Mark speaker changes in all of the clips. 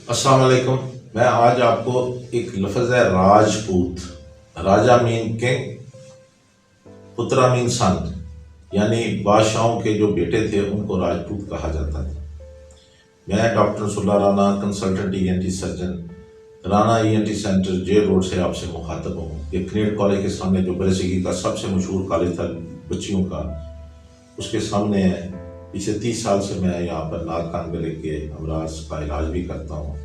Speaker 1: अस्सलाम वालेकुम। मैं आज आपको एक लफ्ज़ है राजपूत, राजा मीन किंग, पुत्रा मीन सन, यानी बादशाहों के जो बेटे थे उनको राजपूत कहा जाता था। मैं doctor Sulla Rana, consultant ENT surgeon, Rana ENT centre jail road से आपसे मुखातब हूँ। ये क्रिएट कॉलेज के सामने जो बरसगी का सबसे मशहूर कॉलेज था बच्चियों का, उसके सामने है। पिछले 30 साल से मैं यहाँ पर नाक कान गले के अमराज का इलाज भी करता हूँ।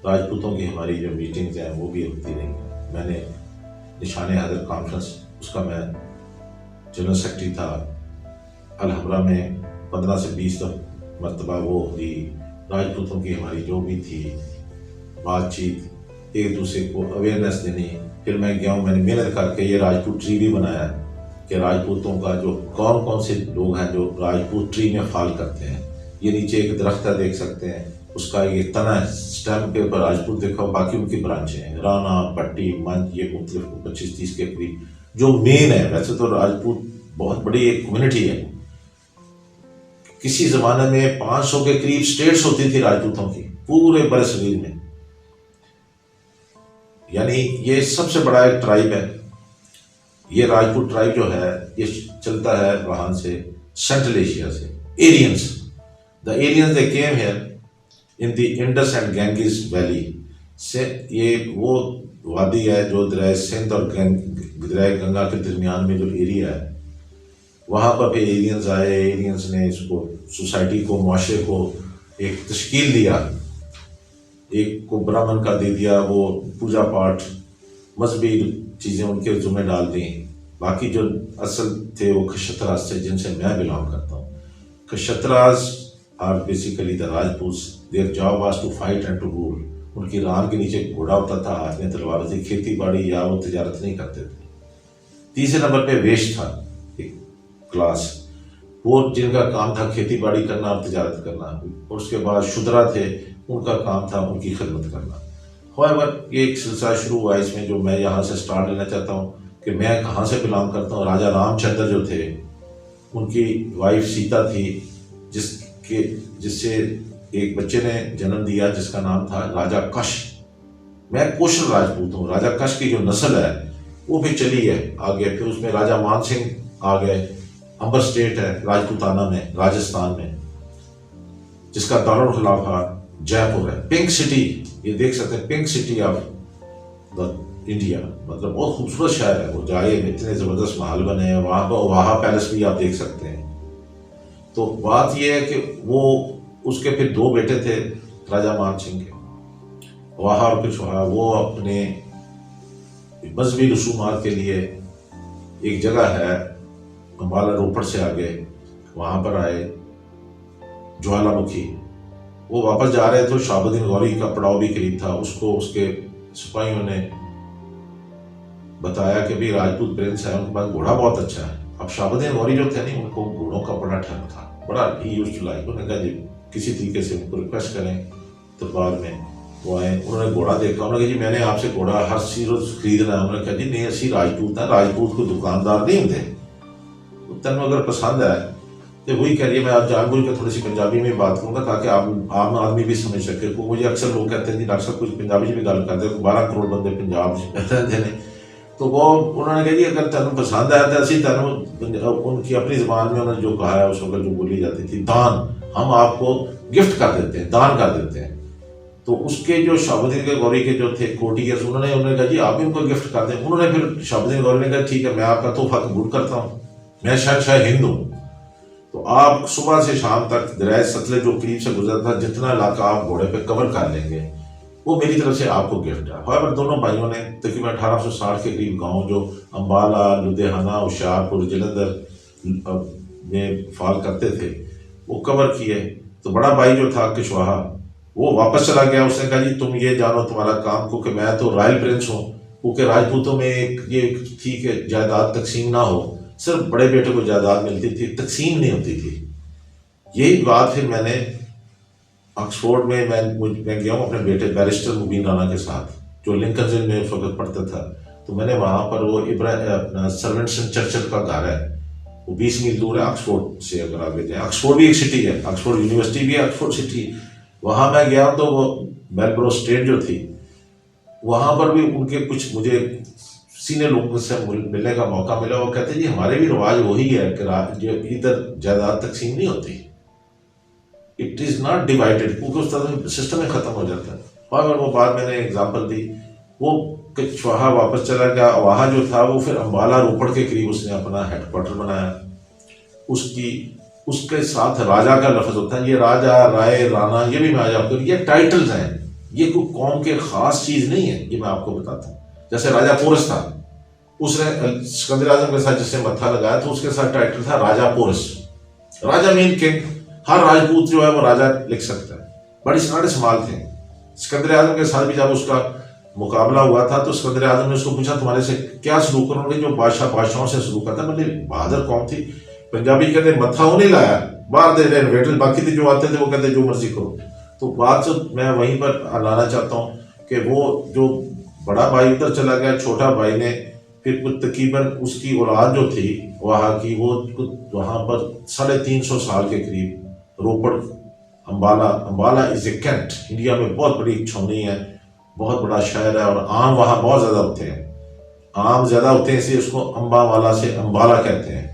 Speaker 1: राजपूतों की हमारी जो मीटिंग्स हैं वो भी होती रही हैं। मैंने निशान हैदर कॉन्फ्रेंस, उसका मैं जनरल सेक्रेटरी था। अलहमरा में 15 से 20 मरतबा वो हुई। राजपूतों की हमारी जो भी थी बातचीत, एक दूसरे को अवेयरनेस देनी। फिर मैं गया हूँ, मैंने मेहनत करके ये राजपूत ट्री भी बनाया कि राजपूतों का जो कौन कौन से लोग हैं जो राजपूत ट्री में फाल करते हैं। ये नीचे एक दरख्त है, देख सकते हैं, उसका ये तना है, स्टेम के ऊपर राजपूत देखो, बाकी उनकी ब्रांचें हैं, राणा, पट्टी, मंच, ये मुख्तलिफ 25-30 के करीब जो मेन है। वैसे तो राजपूत बहुत बड़ी एक कम्युनिटी है। किसी जमाने में 500 के करीब स्टेट्स होती थी राजपूतों की पूरे बरसगीर में, यानी ये सबसे बड़ा एक ट्राइब है। ये राजपूत ट्राइब जो है ये चलता है वहां से सेंट्रल एशिया से। Aryans, the Aryans they came here in the Indus and Ganges valley से। ये वो वादी है जो दरिया सिंध और दरिया गंगा के दरमियान में जो एरिया है, वहाँ पर भी एलियंस आए। एलियंस ने इसको सोसाइटी को, मुआशरे को एक तश्कील दिया। एक को ब्राह्मण का दे दिया, वो पूजा पाठ मजहबी चीज़ें उनके जुम्मे डाल दी। बाकी जो असल थे वो क्षत्राज से, जिनसे मैं बिलोंग करता हूँ। Kshatriyas are basically the Rajput. Their job was to fight and to rule. उनकी रान के नीचे घोड़ा होता था, हाथ में तलवार थी। खेती बाड़ी या वो तजारत नहीं करते थे। तीसरे नंबर पे वेश था एक क्लास, वो जिनका काम था खेती बाड़ी करना और तजारत करना। और उसके बाद शुद्रा थे, उनका काम था उनकी खिदमत करना। हाउएवर ये एक सिलसिला शुरू हुआ इसमें, जो मैं यहाँ से स्टार्ट लेना चाहता हूँ कि मैं कहाँ से बिलोंग करता हूँ। राजा रामचंद्र जो थे, उनकी वाइफ सीता थी, जिससे एक बच्चे ने जन्म दिया जिसका नाम था राजा कश। मैं कौशल राजपूत हूँ। राजा कश की जो नस्ल है वो भी चली है आगे। फिर उसमें राजा मान सिंह आ गए। अंबर स्टेट है राजपूताना में, राजस्थान में, जिसका दारुल खिलाफा जयपुर है। पिंक सिटी, ये देख सकते हैं, pink city of the India, मतलब बहुत खूबसूरत शहर है वो। जाए, इतने जबरदस्त महल बने हैं वहाँ पर। वाहा पैलेस भी आप देख सकते हैं। तो बात यह है कि वो उसके फिर 2 बेटे थे राजा मान सिंह के, वाहा और पिछवाहा। वो अपने मजहबी रसूमात के लिए एक जगह है अम्बाला रोपड़ से आगे, वहां पर आए ज्वालामुखी। वो वापस जा रहे थे, शाहबुद्दीन गौरी का पड़ाव भी करीब था। उसको उसके सिपाहियों ने बताया कि भाई राजपूत प्रिंस है, उनके पास घोड़ा बहुत अच्छा है। अब शाहबुद्दीन गौरी जो थे नहीं, उनको घोड़ों का बड़ा ठग था, बड़ा ही यूज टू लाइक। उन्होंने कहा जी किसी तरीके से उनको रिक्वेस्ट करें दरबार में। वो आए, उन्होंने घोड़ा देखा। उन्होंने कहा जी मैंने आपसे घोड़ा हर चीज खरीदना है। उन्होंने कहा जी नहीं, असी राजपूत है, राजपूत को दुकानदार नहीं होते, तेन अगर पसंद है तो वही कह रही है। मैं आप जानबूझ के थोड़ी सी पंजाबी में बात करूंगा ताकि आप आम आदमी भी समझ सके। मुझे अक्सर लोग कहते हैं जी डॉक्टर साहब कुछ पंजाबी भी गल करते हैं, 12 करोड़ बंदे पंजाब रहते हैं। तो वो उन्होंने कहा जी अगर तेन पसंद है तो असी तेन, उनकी अपनी जबान में उन्होंने जो कहा है उस वक्त जो बोली जाती थी, दान, हम आपको गिफ्ट कर देते हैं, दान कर देते हैं। तो उसके जो शाहबुद्दीन के गौरी के जो थे कोटियर्स, उन्होंने कहा जी आप भी उनको गिफ्ट कर दें। उन्होंने फिर शाहबुद्दीन गौरी ने कहा ठीक है, मैं आपका तोहफा कबूल करता हूँ, मैं शहंशाह हिंद हूँ। तो आप सुबह से शाम तक दरिया सतलज जो करीब से गुजरता था, जितना इलाका आप घोड़े पे कवर कर लेंगे, वो मेरी तरफ से आपको गिफ्ट है। हाउएवर दोनों भाइयों ने तकरीबन 1860 के करीब गांव जो अम्बाला, लुधियाना, होशियारपुर, जलंधर में फाल करते थे वो कवर किए। तो बड़ा भाई जो था कुशवाहा, वो वापस चला गया। उसने कहा जी तुम ये जानो तुम्हारा काम, क्योंकि मैं तो रॉयल प्रिंस हूँ। क्योंकि राजपूतों में एक ये थी कि जायदाद तकसीम ना हो, सिर्फ बड़े बेटे को जायदाद मिलती थी, तकसीम नहीं होती थी। यही बात फिर मैंने ऑक्सफोर्ड में मैं गया हूँ अपने बेटे बैरिस्टर मुबीन राना के साथ, जो लिंकन जिन में उस वक्त पढ़ता था। तो मैंने वहाँ पर वो अपना सर्वेंटसन चर्चिल का घर है, वो 20 मील दूर है ऑक्सफोर्ड से। अगर आगे जाए, ऑक्सफोर्ड भी एक सिटी है, ऑक्सफोर्ड यूनिवर्सिटी भी है, ऑक्सफोर्ड सिटी। वहाँ मैं गया तो वो मेलब्रो स्टेट जो थी, वहाँ पर भी उनके कुछ मुझे सीनियर लोगों से मिलने का मौका मिला। वो कहते जी हमारे भी रिवाज वही है कि जो इधर जायदाद तकसीम नहीं होती, इट इज़ नॉट डिवाइडेड, क्योंकि उस तरह सिस्टम में ख़त्म हो जाता है। और वो बात मैंने एग्जांपल दी, वो चुहा वापस चला गया, वहाँ जो था वो फिर अम्बाला रोपड़ के करीब उसने अपना हेडक्वार्टर बनाया। उसकी उसके साथ राजा का लफ्ज होता है, ये राजा राय राणा ये भी मैं आज आपको, ये टाइटल्स हैं, ये कोई कौम के खास चीज़ नहीं है, ये मैं आपको बताता हूँ। जैसे राजा पोरस था, उसने सिकंदर आजम के साथ जिसने मत्था लगाया तो उसके साथ टाइटल था राजा पोरस, राजा मीन किंग। हर राजपूत जो है वो राजा लिख सकता है, बड़ी सारे सवाल थे। सिकंदर आजम के साथ भी जब उसका मुकाबला हुआ था तो सिकंदर आजम ने उसको पूछा तुम्हारे से क्या सलूक करोगे जो बादशाहों से सलूक करता। मैंने बहादुर कौम थी, पंजाबी कहते मत्था वो नहीं लाया, बाहर दे रहे इन्वेटर, बाकी थे जो आते थे वो कहते जो मर्जी करो। तो बात से मैं वहीं पर लाना चाहता हूँ कि वो जो बड़ा भाई उधर चला गया, छोटा भाई ने फिर कुछ तकरीबन उसकी औलाद जो थी वहाँ की, वो वहाँ पर 350 साल के करीब Ropar Ambala is a cantt, India में बहुत बड़ी छावनी है, बहुत बड़ा शहर है और आम वहाँ बहुत ज़्यादा होते हैं, आम ज़्यादा होते हैं इसलिए उसको अम्बावाला से अम्बाला कहते हैं।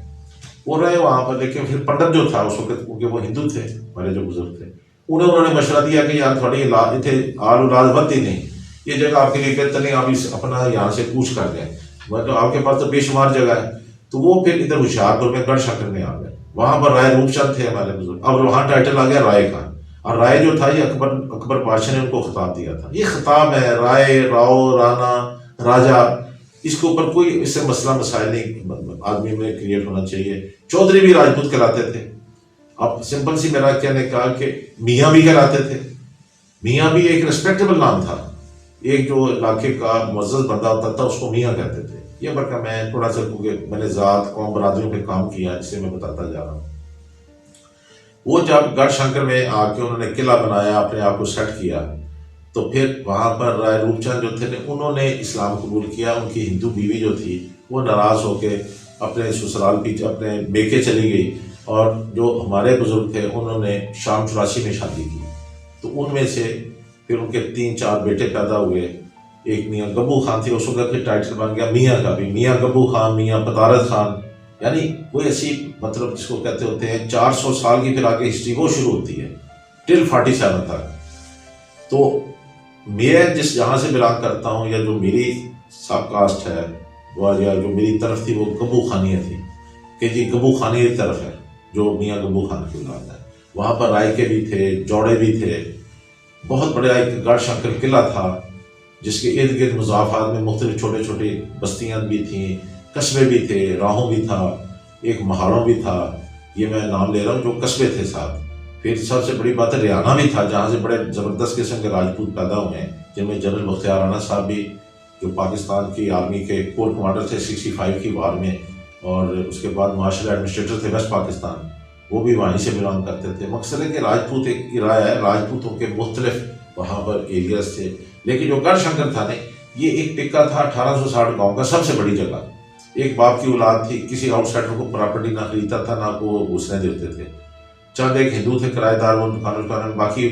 Speaker 1: वो रहे वहाँ पर, लेकिन फिर पंडित जो था उस वक्त, क्योंकि वो हिंदू थे हमारे जो बुजुर्ग थे, उन्होंने मशवरा दिया कि यार थोड़ी इतने आल उलाद बनती नहीं, ये जगह आपके लिए बेहतर नहीं, आप इस अपना यहाँ से कूच कर दें, मतलब आपके पास तो बेशुमार जगह है। तो वो फिर इधर होशियारपुर में गढ़ शंकर में आ गए, वहां पर राय रूपचंद थे हमारे बुजुर्ग, अब वहां टाइटल आ गया राय का। और राय जो था ये अकबर पाशाह ने उनको खिताब दिया था, ये खिताब है राय राव राणा राजा, इसके ऊपर कोई इससे मसला मसाइल नहीं आदमी में क्रिएट होना चाहिए। चौधरी भी राजपूत कहलाते थे, अब सिंपल सी मेरा कहने का कि मियाँ भी कहलाते थे, मियाँ भी एक रिस्पेक्टेबल नाम था, एक जो इलाके का मुअज़्ज़ज़ बंदा होता था उसको मियाँ कहते थे। ये बल्कि मैं थोड़ा सा, क्योंकि मैंने ज़ात कौम बरादरियों पे काम किया जिसे मैं बताता जा रहा हूँ। वो जब गढ़ शंकर में आके उन्होंने किला बनाया, अपने आप को सेट किया, तो फिर वहाँ पर राय रूपचंद जो थे उन्होंने इस्लाम कबूल किया। उनकी हिंदू बीवी जो थी वो नाराज़ होकर अपने ससुराल पीछे अपने बेके चली गई, और जो हमारे बुजुर्ग थे उन्होंने शाम 84 में शादी की। तो उनमें से फिर उनके 3-4 बेटे पैदा हुए, एक मियाँ गब्बू खान थे, उस वक्त फिर टाइटल बन गया मियाँ का भी, मियाँ गब्बू खान, मियाँ पतारत खान, यानी कोई ऐसी मतलब जिसको कहते होते हैं 400 साल की फिर आगे हिस्ट्री वो शुरू होती है टिल 47 तक। तो मैं जिस जहाँ से बिलोंग करता हूँ या जो मेरी सब कास्ट है वो, या जो मेरी तरफ थी वो गब्बू खानिया थी, कि जी गब्बू खानिया की तरफ है जो मियाँ गब्बू खान की औलाद है। वहाँ पर राय के भी थे, जोड़े भी थे, बहुत बड़ा एक गढ़ शंकर किला था जिसके इर्द गिर्द मुजाफात में मुख्तलिफ छोटे छोटे बस्तियाँ भी थीं, कस्बे भी थे, राहों भी था, एक महाड़ों भी था, ये मैं नाम ले रहा हूँ जो कस्बे थे साथ। फिर सबसे बड़ी बात है रियाना भी था, जहाँ से बड़े ज़बरदस्त किस्म के राजपूत पैदा हुए हैं, जिनमें जनरल बख्तियार राणा साहब भी जो पाकिस्तान की आर्मी के कोर कमांडर थे 65 की वार में, और उसके बाद मार्शल एडमिनिस्ट्रेटर थे वेस्ट पाकिस्तान, वो भी वहीं से बिलोंग करते थे। मकसद है कि राजपूत एक किराया है, राजपूतों के मुख्तलिफ वहाँ पर एरियाज थे। लेकिन जो गढ़ शंकर था ने ये एक टिक्का था 1860 गाँव का, सबसे बड़ी जगह, एक बाप की औलाद थी, किसी आउटसाइडर को प्रॉपर्टी ना खरीदता था ना को घुसने देते थे, चंद एक हिंदू थे किराएदार वो दुकान, बाकी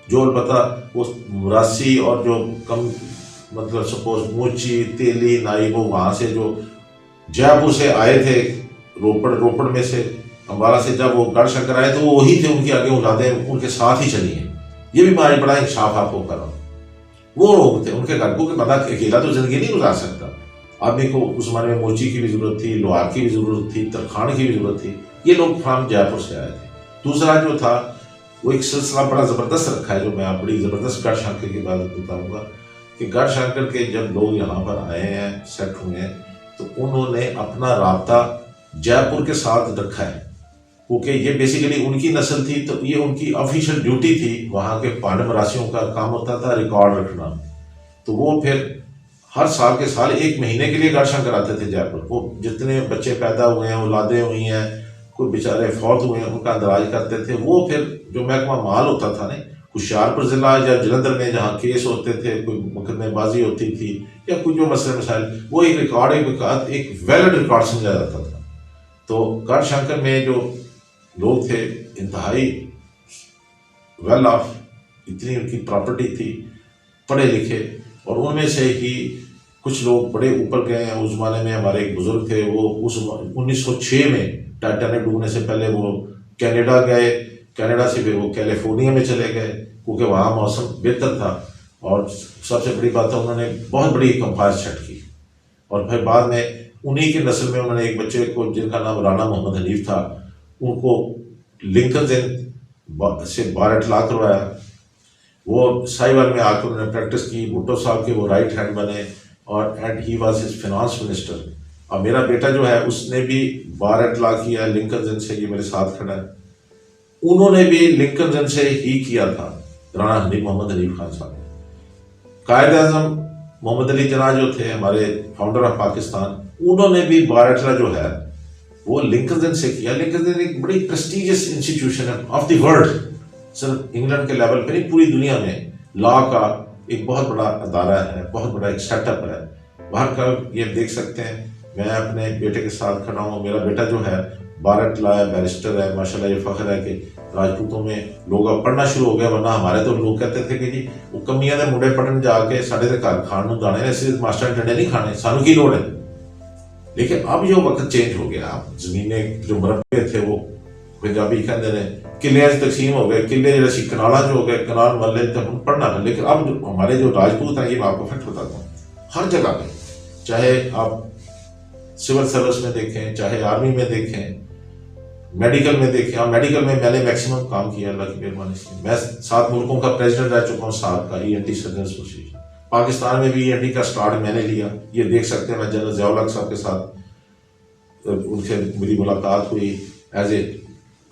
Speaker 1: जो पता वो मुरासी और जो कम मतलब सपोज मोची तेली नाई वो वहाँ से जो जयपुर से आए थे, रोपड़ में से अम्बाला से जब वो गढ़ शंकर आए तो वो वही थे, उनकी आगे औलादें उनके साथ ही चली हैं। ये भी हमारी बड़ा इंसाफ आपको कर रहा हूँ। वो लोग थे उनके घर को कि बंदा अकेला तो जिंदगी नहीं गुजार सकता, आदमी को उस जमाने में मोची की भी जरूरत थी, लोहार की भी जरूरत थी, तरखान की भी जरूरत थी। ये लोग फ्राम जयपुर से आए थे। दूसरा जो था वो एक सिलसिला बड़ा ज़बरदस्त रखा है, जो मैं आप बड़ी ज़बरदस्त गढ़ शंकर की बात बताऊँगा कि गढ़ शंकर के जब लोग यहाँ पर आए हैं, सेट हुए हैं, तो उन्होंने अपना राब्ता जयपुर के साथ रखा है, क्योंकि ये बेसिकली उनकी नस्ल थी, तो ये उनकी ऑफिशियल ड्यूटी थी। वहाँ के पांड मरासियों का काम होता था रिकॉर्ड रखना, तो वो फिर हर साल के साल 1 महीने के लिए गढ़ शंकर आते थे जयपुर। वो जितने बच्चे पैदा हुए हैं, औलादें हुई हैं, कोई बेचारे फौत हुए हैं, उनका अंदराज करते थे। वो फिर जो महकमा माल होता था ना, होशियारपुर ज़िला या जलंधर में जहाँ केस होते थे, कोई मुकदमेबाजी होती थी या कोई जो मसले मसाइल, वो एक रिकॉर्ड एक वैलिड रिकॉर्ड समझा जाता था। तो गढ़ शंकर में जो लोग थे इंतहाई वेल ऑफ, इतनी उनकी प्रॉपर्टी थी, पढ़े लिखे, और उनमें से ही कुछ लोग बड़े ऊपर गए हैं। उस ज़माने में हमारे एक बुजुर्ग थे, वो उस 1906 में टाइटैनिक डूबने से पहले वो कनाडा गए, कनाडा से फिर वो कैलिफोर्निया में चले गए क्योंकि वहाँ मौसम बेहतर था। और सबसे बड़ी बात है, उन्होंने बहुत बड़ी कंपायर सेट की। और फिर बाद में उन्हीं की नस्ल में उन्होंने एक बच्चे को जिनका नाम राना मोहम्मद हनीफ था, उनको लिंकन से बार इटला करवाया। वो साहिवाल में आकर उन्होंने प्रैक्टिस की, भुट्टो साहब के वो राइट हैंड बने, और and he was his finance minister. अब मेरा बेटा जो है उसने भी बार इटला किया है लिंकन से, ये मेरे साथ खड़ा है। उन्होंने भी लिंकन से ही किया था, राना हनीफ मोहम्मद हनीफ खान साहब। कायद आजम मोहम्मद अली जना जो थे हमारे फाउंडर ऑफ पाकिस्तान, उन्होंने भी बार इटला जो है वो लिंकन से किया। लिंकन एक बड़ी प्रेस्टिजियस इंस्टीट्यूशन है ऑफ द वर्ल्ड, सिर्फ इंग्लैंड के लेवल पे नहीं, पूरी दुनिया में लॉ का एक बहुत बड़ा अदारा है, बहुत बड़ा एक सेटअप है। बाहर का ये देख सकते हैं, मैं अपने बेटे के साथ खड़ा हूँ। मेरा बेटा जो है बार इटला है, बैरिस्टर है, माशाल्लाह ये फख्र है कि राजपूतों में लोग अब पढ़ना शुरू हो गया। वरना हमारे तो लोग कहते थे कि जी वो कमियां दे मुंडे पढ़न जाके साढ़े के घर खाण नूं दाने ने, सिर्फ मास्टर डंडे नहीं खाने, सानू की लोड़ है। लेकिन अब जो वक्त चेंज हो गया, जमीनें जो मरबे थे वो पंजाबी कहते हैं किले तकसीम हो गए, किले जैसे कनाला जो हो गए, कनाल मल्ले तो हम पढ़ना था। लेकिन अब जो हमारे जो राजपूत हैं, ये मैं आपको फैक्ट बताता हूँ, हर जगह पे, चाहे आप सिविल सर्विस में देखें, चाहे आर्मी में देखें, मेडिकल में देखें। अब मेडिकल में मैंने मैक्सिमम काम किया अल्लाह की मेहरबानी से। मैं 7 मुल्कों का प्रेसिडेंट रह चुका हूँ, 7 का ENT सर्जन एसोसिएशन। पाकिस्तान में भी ENT का स्टार्ट मैंने लिया, ये देख सकते हैं। मैं जनरल ज़ियाउल साहब के साथ उनसे मेरी मुलाकात हुई as a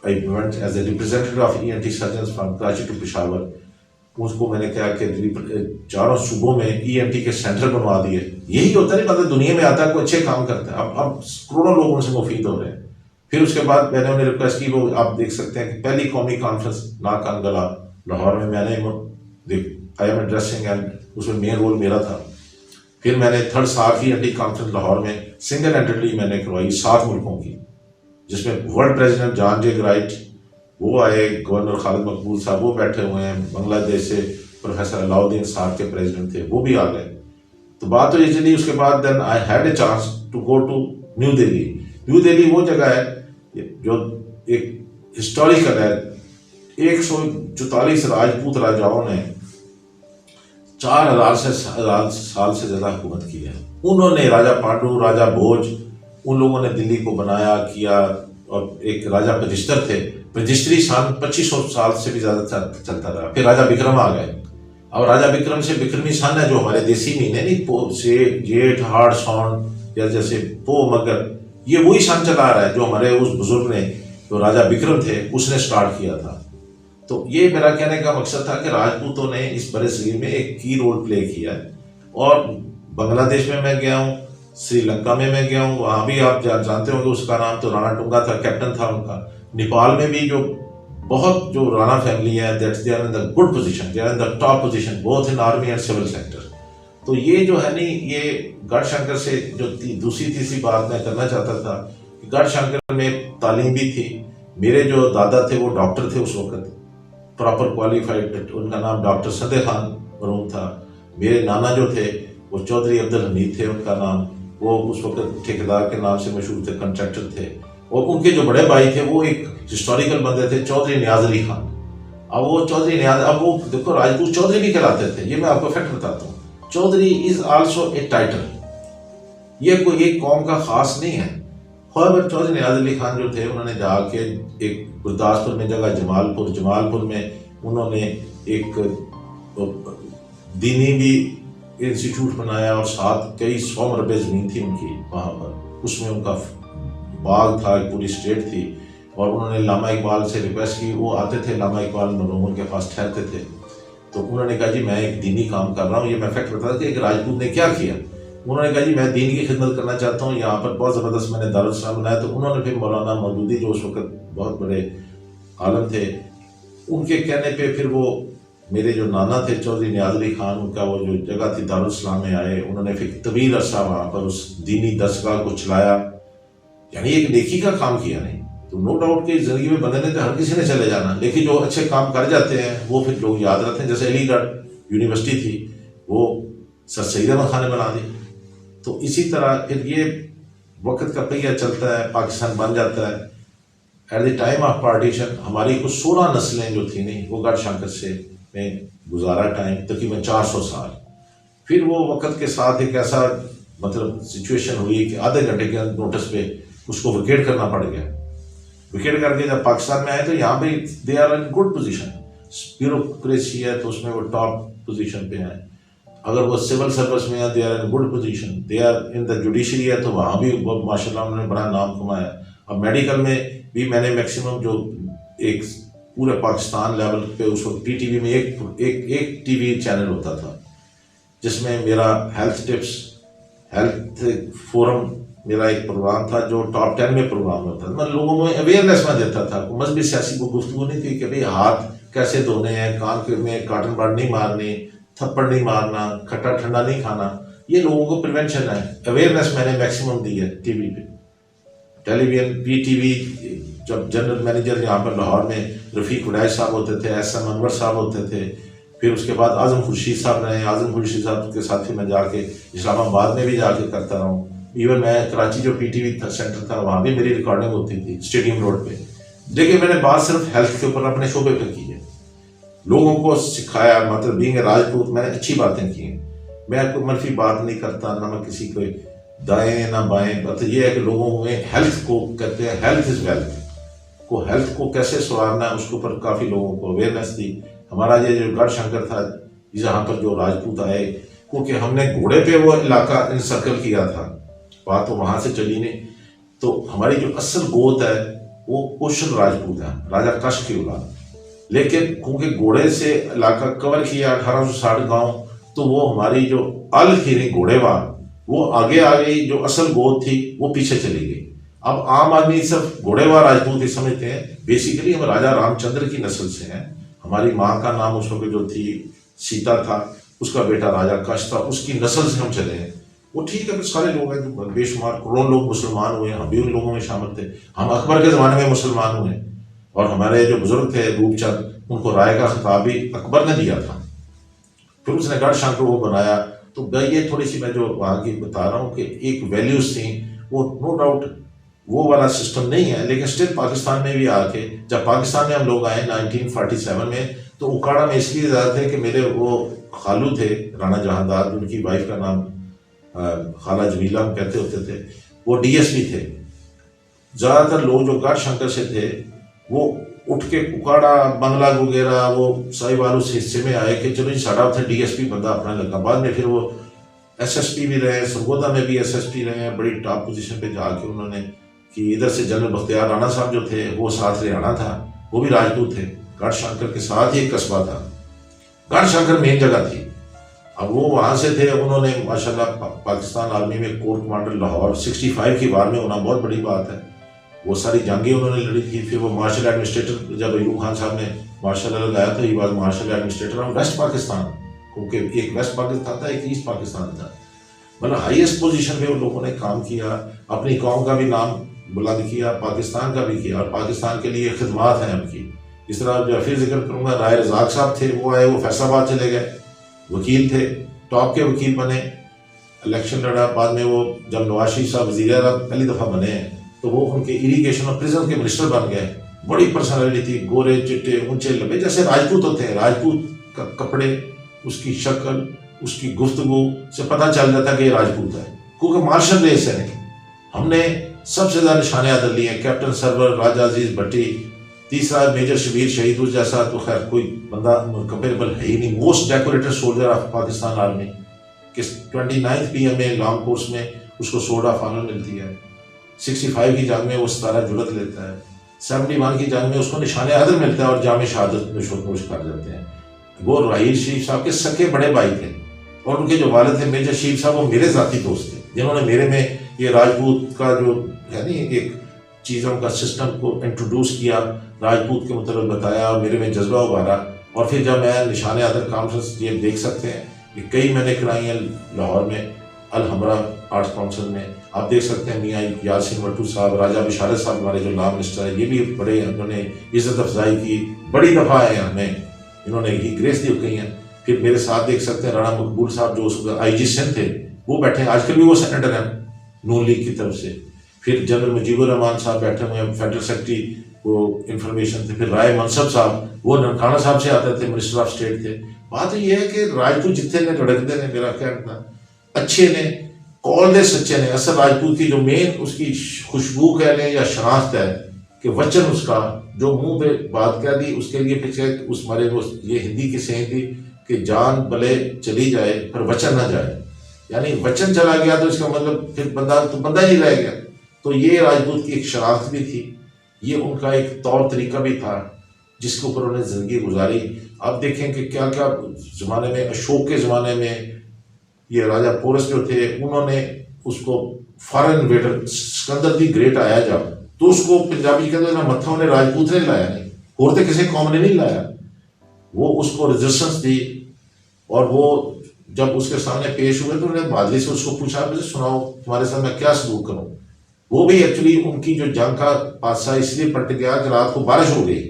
Speaker 1: representative of ENT surgeon from Karachi to Peshawar. उसको मैंने कहा कि 4 सूबों में ENT के सेंटर बनवा दिए। यही होता है, मतलब दुनिया में आता है कोई अच्छे काम करता है। अब करोड़ों लोग उनसे मुफीद हो रहे हैं। फिर उसके बाद मैंने उन्हें रिक्वेस्ट की, वो आप देख सकते हैं कि पहली कौमी कॉन्फ्रेंस नाकान गला लाहौर में मैंने आई एम एड्रेसिंग एंड उसमें मेन रोल मेरा था। फिर मैंने 3rd साफ ENT कॉन्फ्रेंस लाहौर में सिंगल हैंडेडली मैंने करवाई 7 मुल्कों की, जिसमें वर्ल्ड प्रेसिडेंट जॉन जे राइट वो आए, गवर्नर खालिद मकबूल साहब वो बैठे हुए हैं, बांग्लादेश से प्रोफेसर अलाउद्दीन साहब के प्रेसिडेंट थे वो भी आ गए। तो बात तो ये चली। उसके बाद then I had a chance to go to new Delhi. New Delhi वो जगह है जो एक हिस्टोरिकल है। 144 राजपूत राजाओं ने 4000 साल से ज्यादा हुकूमत की है। उन्होंने राजा पांडु, राजा भोज, उन लोगों ने दिल्ली को बनाया किया। और एक राजा पजिस्तर थे, पजिस्त्री सान 2500 साल से भी ज्यादा चलता रहा। फिर राजा विक्रम आ गए। अब राजा विक्रम से विक्रमी सन है, जो हमारे देसी महीने नहीं, पो से जेठ हाड़ सौन या जैसे पो मगर, ये वही सन चला रहा है जो हमारे उस बुजुर्ग ने, जो राजा विक्रम थे, उसने स्टार्ट किया था। तो ये मेरा कहने का मकसद था कि राजपूतों ने इस बरसगीर में एक की रोल प्ले किया है। और बांग्लादेश में मैं गया हूँ, श्रीलंका में मैं गया हूँ, वहाँ भी आप जानते होंगे, उसका नाम तो राणा टुंगा था, कैप्टन था उनका। नेपाल में भी जो बहुत जो राणा फैमिली है, that's they are in the good position, they are in the top position both in army and civil sector. तो ये जो है नहीं, ये गढ़शंकर से जो दूसरी तीसरी बात मैं करना चाहता था, गढ़शंकर में तालीम भी थी। मेरे जो दादा थे वो डॉक्टर थे उस वक्त, प्रॉपर क्वालिफाइड, उनका नाम डॉक्टर सदे खान मरूम था। मेरे नाना जो थे वो चौधरी अब्दुल हमीद थे उनका नाम, वो उस वक्त ठेकेदार के नाम से मशहूर थे, कंट्रैक्टर थे। और उनके जो बड़े भाई थे वो एक हिस्टोरिकल बंदे थे, चौधरी नियाज अली खान। अब वो चौधरी नियाज, अब वो देखो राजपूत चौधरी भी कहलाते थे, ये मैं आपको फैक्ट बताता हूँ। Chaudhary is also a title, ये कोई एक कौम का खास नहीं है। खैर चौधरी नियाज अली खान जो थे, उन्होंने जाके एक गुरदासपुर में जगह जमालपुर में उन्होंने एक दीनी भी इंस्टीट्यूट बनाया, और साथ कई 100 मरबे ज़मीन थी उनकी वहाँ पर। उसमें उनका बाग था, पूरी स्टेट थी। और उन्होंने लामा इकबाल से रिक्वेस्ट की, वो आते थे, लामा इकबाल मरहूम उनके पास ठहरते थे। तो उन्होंने कहा जी मैं एक दीनी काम कर रहा हूँ। ये मैं फैक्ट बताया कि एक राजपूत ने क्या किया। उन्होंने कहा जी मैं दीन की खिदमत करना चाहता हूँ, यहाँ पर बहुत ज़बरदस्त मैंने दारुल इस्लाम बनाया। तो उन्होंने फिर मौलाना मौदूदी जो उस वक्त बहुत बड़े आलम थे, उनके कहने पे फिर वो मेरे जो नाना थे चौधरी नियाज अली खान, उनका वो जो जगह थी दारुल इस्लाम में आए। उन्होंने फिर तवील अरसा वहाँ पर उस दीनी दरसगाह को चलाया, यानी एक नेकी का काम किया। नहीं तो नो डाउट कि जिंदगी में बंदे ने तो हर किसी ने चले जाना, लेकिन जो अच्छे काम कर जाते हैं वो फिर लोग याद रखते हैं। जैसे अलीगढ़ यूनिवर्सिटी थी, वो सर सईद अहमद खान ने बना दी। तो इसी तरह फिर ये वक्त का पहिया चलता है, पाकिस्तान बन जाता है। At the time of partition हमारी कुछ 16 नस्लें जो थी नहीं, वो गढ़शंकर से में गुजारा टाइम तकरीबन 400 साल। फिर वो वक्त के साथ एक ऐसा मतलब सिचुएशन हुई कि आधे घंटे के नोटिस पे उसको विकेट करना पड़ गया। विकेट करके जब पाकिस्तान में आए तो यहाँ पे they are in good position, bureaucracy है तो उसमें वो टॉप पोजीशन पे है। अगर वो सिविल सर्विस में है they are in good position, they are in the judiciary है तो वहाँ भी माशाल्लाह उन्होंने बड़ा नाम कमाया। अब मेडिकल में भी मैंने मैक्सिमम जो एक पूरे पाकिस्तान लेवल पे उस वक्त PTV में एक टीवी चैनल होता था जिसमें मेरा हेल्थ टिप्स, हेल्थ फोरम मेरा एक प्रोग्राम था जो टॉप 10 में प्रोग्राम होता था। मैं लोगों में अवेयरनेस में देता था, मजहबी सियासी को गुफ्तगू नहीं थी कि भाई हाथ कैसे धोने हैं, कान में कॉटन बड नहीं मारनी, थप्पड़ नहीं मारना, खट्टा ठंडा नहीं खाना, ये लोगों को प्रिवेंशन है। अवेयरनेस मैंने मैक्सिमम दी है टीवी पे, टेलीविजन PTV। जब जनरल मैनेजर यहाँ पर लाहौर में रफ़ीक उड़ैश साहब होते थे, SM अनवर साहब होते थे, फिर उसके बाद आज़म खुर्शीद साहब रहे। आज़म खुर्शीद साहब के साथ फिर मैं जाके इस्लामाबाद में भी जाके करता रहा हूँ। इवन मैं कराची जो PTV सेंटर था वहाँ भी मेरी रिकॉर्डिंग होती थी स्टेडियम रोड पे। देखिए मैंने बात सिर्फ हेल्थ के ऊपर अपने शोबे पर की है, लोगों को सिखाया, मतलब बीइंग राजपूत मैंने अच्छी बातें की हैं। मैं कोई मनफी बात नहीं करता, ना मैं किसी को दाएं ना बाएं। मतलब ये है कि लोगों में हेल्थ को कहते हैं हेल्थ इज वेल्थ, को हेल्थ को कैसे सुधारना है उसके ऊपर काफ़ी लोगों को अवेयरनेस दी। हमारा ये जो गढ़शंकर था जहाँ पर जो राजपूत आए, क्योंकि हमने घोड़े पे वो इलाका इंसर्कल किया था, बात तो वहाँ से चली नहीं। तो हमारी जो असल गोद है वो कुशन राजपूत है, राजा कश की औलाद। लेकिन क्योंकि घोड़े से इलाका कवर किया 1860 गांव, तो वो हमारी जो अल थी नहीं घोड़ेवार, वो आगे आ गई, जो असल गोद थी वो पीछे चली गई। अब आम आदमी सिर्फ घोड़ेवार राजपूत ही समझते हैं, बेसिकली हम राजा रामचंद्र की नस्ल से हैं। हमारी माँ का नाम उस वक्त जो थी सीता था, उसका बेटा राजा कश था, उसकी नस्ल से हम चले हैं। वो ठीक है, सारे लोग हैं जो बेशुमार करोड़ों लोग मुसलमान हुए, हम भी उन लोगों में शामिल थे। हम अकबर के ज़माने में मुसलमान हुए और हमारे जो बुजुर्ग थे रूपचंद, उनको राय का खिताब भी अकबर ने दिया था। फिर उसने गढ़शंकर को बनाया। तो ये थोड़ी सी मैं जो वहाँ की बता रहा हूँ कि एक वैल्यूज थी, वो नो डाउट वो वाला सिस्टम नहीं है, लेकिन स्टिल पाकिस्तान में भी आके जब पाकिस्तान में हम लोग आए 1947 में, तो उकाड़ा में इसलिए ज़्यादा थे कि मेरे वो खालू थे राणा जहांदार, उनकी वाइफ का नाम खाला जमीला हम कहते होते थे, वो DSP थे। ज़्यादातर लोग जो गढ़शंकर से थे वो उठ के उकाड़ा बंगला वगैरह वो साहिवाल उस हिस्से में आए कि चलो जी साढ़ा उसे DSP बंदा अपना लगा। बाद में फिर वो SSP भी रहे, सरगोदा में भी SSP रहे हैं, बड़ी टॉप पोजीशन पे जाके उन्होंने कि इधर से जनरल बख्तियार राणा साहब जो थे वो साथ हरियाणा था, वो भी राजपूत थे। गढ़शंकर के साथ ही एक कस्बा था, गढ़शंकर मेन जगह थी। अब वो वहाँ से थे, उन्होंने माशाल्लाह पाकिस्तान आर्मी में कोर कमांडर लाहौर 65 की वार में होना बहुत बड़ी बात है। वो सारी जंगें उन्होंने लड़ी थी। फिर वो मार्शल एडमिनिस्ट्रेटर, जब अयूब खान साहब ने मार्शल लगाया तो ही बात martial administrator of west Pakistan, क्योंकि एक वेस्ट पाकिस्तान था एक ईस्ट पाकिस्तान था। मतलब हाईएस्ट पोजीशन पे उन लोगों ने काम किया, अपनी कौम का भी नाम बुलंद किया, पाकिस्तान का भी किया, और पाकिस्तान के लिए खिदमात हैं उनकी। इस तरह जो फिर जिक्र करूँगा, राय रजाक साहब थे, वो आए, वो फैसलाबाद चले गए, वकील थे, टॉप के वकील बने, इलेक्शन लड़ा। बाद में वो जब नवाज शरीफ साहब वज़ीर आज़म पहली दफ़ा बने हैं तो वो उनके इरीगेशन और प्रिजन के मिनिस्टर बन गए। बड़ी पर्सनैलिटी थी, गोरे चिट्टे ऊंचे लंबे, जैसे राजपूत होते हैं। राजपूत का कपड़े, उसकी शक्ल, उसकी गुफ्तगू से पता चल जाता कि ये राजपूत है, क्योंकि मार्शल रेस है। हमने सबसे ज़्यादा निशाने आदर लिए हैं, कैप्टन सरवर, राजा अजीज भट्टी, तीसरा मेजर शबीर शहीद जैसा तो खैर कोई बंदा कंपेरेबल है ही नहीं। Most decorated soldier of Pakistan army, कि 29 PM में लॉन्ग कोर्स में उसको सोल्ड ऑफ ऑनर मिलती है। 65 की जंग में वो 17 जुलत लेता है। 71 की जंग में उसको निशाने आदर मिलता है और जामे शहादत में नोश कर जाते हैं। वो राहील शरीफ साहब के सके बड़े भाई थे, और उनके जो वालिद थे मेजर शरीफ साहब, वो मेरे ज़ाती दोस्त थे, जिन्होंने मेरे में ये राजपूत का जो है नी एक चीज़ों का सिस्टम को इंट्रोड्यूस किया, राजपूत के मतलब बताया, मेरे में जज्बा उभारा। और फिर जब मैं निशाने आदर कॉन्फ्रेंस ये देख सकते हैं, ये कई मैंने कराई हैं लाहौर में अल हमरा आर्ट्स काउंसिल में, आप देख सकते हैं मियाँ यासिन वट्टू साहब, राजा बिशारत साहब हमारे जो लॉ मिनिस्टर है, ये भी बड़े उन्होंने इज्जत अफजाई की, बड़ी दफ़ा है हमें इन्होंने ही ग्रेस दी कही हैं। फिर मेरे साथ देख सकते हैं राणा मकबूल साहब जो उस IG सिंध थे, वो बैठे हैं, आजकल भी वो सेनेटर हैं नून लीग की तरफ से। फिर जनरल मुजीबुर रहमान साहब बैठे हुए हैं, फेडरल सेक्रेटरी वो इंफॉर्मेशन थे। फिर राय मनसब साहब वो ननकाना साहब से आते थे, मिनिस्टर ऑफ स्टेट थे। बात तो ये है कि राजपूत जितने ने रड़कते ने, मेरा कहना अच्छे ने, कौल दे सच्चे ने। असल राजपूत की जो मेन उसकी खुशबू कह लें या शनाख्त है कि वचन उसका जो मुंह पे बात कह दी उसके लिए पीछे उस मारे वो ये हिंदी की सही थी कि जान भले चली जाए पर वचन ना जाए, यानी वचन चला गया तो इसका मतलब फिर बंदा ही रह गया। तो ये राजपूत की एक शनाख्त भी थी, ये उनका एक तौर तरीका भी था जिसके ऊपर उन्होंने जिंदगी गुजारी। अब देखें कि क्या क्या जमाने में, अशोक के जमाने में ये राजा पोरस जो थे उन्होंने उसको foreign invader Sikandar the great आया जब, तो उसको पंजाबी कहते ना मत्था उन्हें राजपूत ने लाया नहीं, और तो किसी कौम ने नहीं लाया, वो उसको रेजिस्टेंस दी। और वो जब उसके सामने पेश हुए तो उन्होंने बादली से उसको पूछा मुझे सुनाओ तुम्हारे साथ मैं क्या सलूक करूं। वो भी एक्चुअली उनकी जो जंग का पासा इसलिए पलट गया कि रात को बारिश हो गई,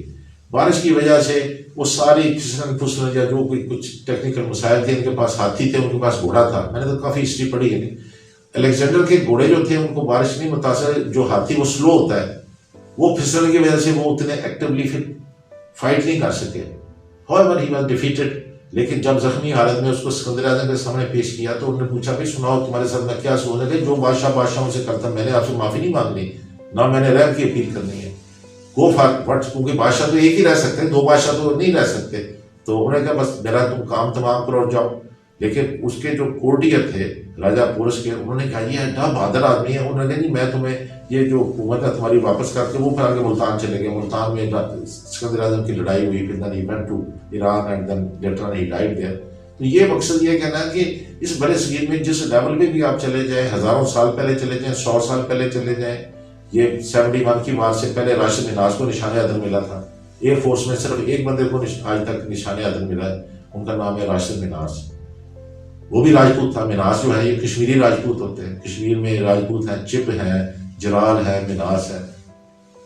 Speaker 1: बारिश की वजह से वो सारी फिसलन फुसलन या जो कोई कुछ टेक्निकल मसाइल थे, इनके पास हाथी थे, उनके पास घोड़ा था, मैंने तो काफ़ी हिस्ट्री पढ़ी है। अलेक्जेंडर के घोड़े जो थे उनको बारिश नहीं मुतासर, जो हाथी वो स्लो होता है, वो फिसलन की वजह से वो उतने एक्टिवली फिर फाइट नहीं कर सके। However he was defeated. लेकिन जब जख्मी हालत में उसको सिकंदर आजम के सामने पेश किया तो उन्होंने पूछा भाई सुनाओ तुम्हारे साथ मैं क्या सोच रहे, जो बादशाहों से करता, मैंने आपसे माफी नहीं मांगनी, ना मैंने रहम की अपील करनी है, गो फॉर व्हाट, क्योंकि बादशाह तो एक ही रह सकते हैं, दो बादशाह तो नहीं रह सकते। तो उन्होंने कहा बस मेरा तुम काम तमाम करो और जाओ। लेकिन उसके जो कोर्टियर थे राजा पोरस के, उन्होंने कहा ये एडा बहादुर आदमी है, उन्होंने नहीं मैं तुम्हें ये जो हुकूमत है तुम्हारी वापस करके, वो फिर आगे मुल्तान चले गए। मुल्तान में सिकंदर आजम की लड़ाई हुई, फिर then he went to Iran and then later on he died there. तो ये मकसद ये कहना है कि इस बड़े सगीर में जिस लेवल पे भी आप चले जाएं, हजारों साल पहले चले जाएं, 100 साल पहले चले जाएं, ये 71 की वार से पहले राशिद मिनाज को निशान अदम मिला था। एयरफोर्स में सिर्फ एक बंदे को आज तक निशान अदम मिला है, उनका नाम है राशिद मिनाज, वो भी राजपूत था। मिनास जो है ये कश्मीरी राजपूत होते हैं, कश्मीर में राजपूत हैं, चिप है, जलाल है, मिनास है,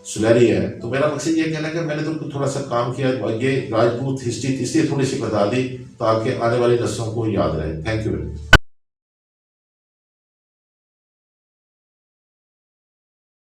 Speaker 1: सुलहरी है। तो मेरा मकसद ये कहना है कि मैंने तो थोड़ा सा काम किया, ये राजपूत हिस्ट्री इसलिए थोड़ी सी बता दी ताकि आने वाली नस्लों को याद रहे। Thank you very much.